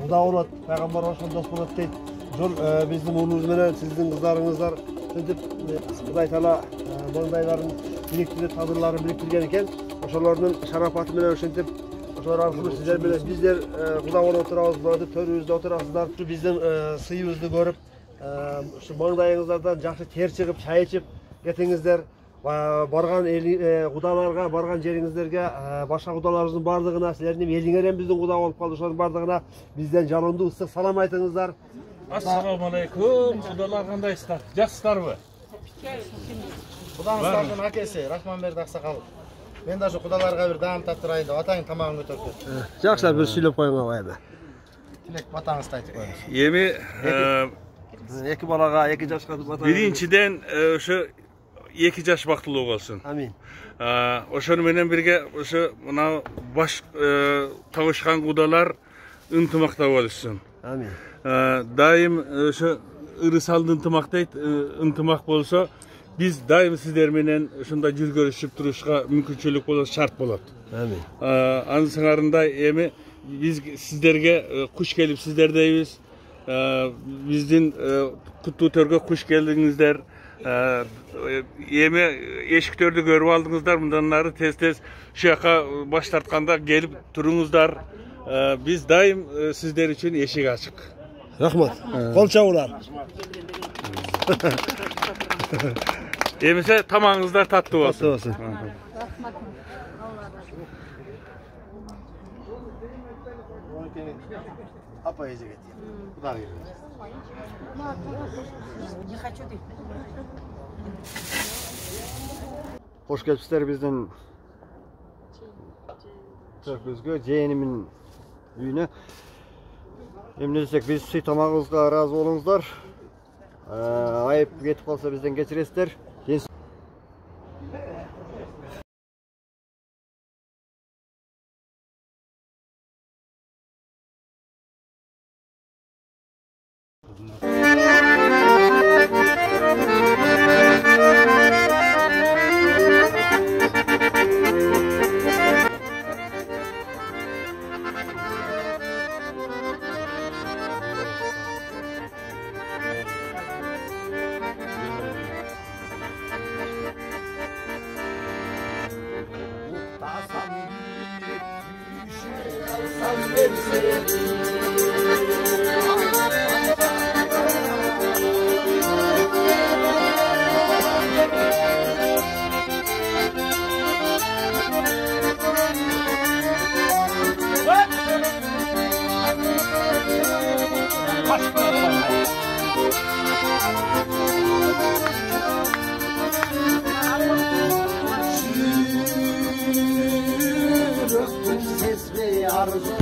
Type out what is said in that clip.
Құда болады, пайғамбар ошол дос болады дейді. Жол біздің ұлыңыз менен сіздің қыздарыңыздар сөйтіп Құдай Таала маңдайларын біріктіріп, тағдырларын біріктірген екен. Ошолордун шарапаты менен ошентип ошолор аркылуу сиздер менен биздер Құда болуп отурабыз, мына төрүбүздө отурасыздар. Биздин сыйыбызды көрүп, ушу маңдайыңыздардан жакшы тер чыгып, чай ичип кетиңиздер. Барган Құдаларга, барган жериңиздерге, башка Құдаларыбыздын бардыгына, силердин элиңерден биздин Құда болуп калды, ошонун бардыгына бизден жалындуу ысык салам айтыңыздар. Ассаламу алейкум. Құдалар кандайсыздар? Жакшысыздарбы? Құдаңыздардын акеси Рахманберди Аксакал. Мен даже Құдаларга бир даам таттырайын деп атаңын тамагын көтөрүп кетти. Жакшы бир сүйлөп коюңар байда. Тилек батаңызды айтып коюңуз. Эми Эки балага 2 жашка бата. биринчиден ошо 2 жаш бактылуу болсун. Амин. Ошону менен бирге ошо мына баш табышкан Құдалар ынтымакта болушsun. Амин. Дайым ошо ырысалды ынтымак дейт, ынтымак болсо биз дайым сиздер менен ушундай жүз көрүшүп турушка мүмкүнчүлүк болот, шарт болот. Амин. Анын сыңарында эми биз сиздерге куш келип сиздер дейбиз. Биздин куттуу төргө куш келдиңиздер. Эми эшиктөрдү көрүп алдыңыздар, мындан ары тез-тез ушул жака баш тартканда келип туруңуздар. Биз дайым сиздер үчүн эшик ачык. Рахмат. Кол чабуулар. Эмесе тамагыңыздар таттуу болсун. Таттуу болсун. Рахмат. Апа эже кетти. Куда келди? Не хочу ты. Hoş gelipsizler bizden Türkbüzgö, jeğenimin үйüne. Emne desek biz suy tamağınızga razı olуңуздар. Ayıp ketip kalsa bizden geçiresizler. Arzu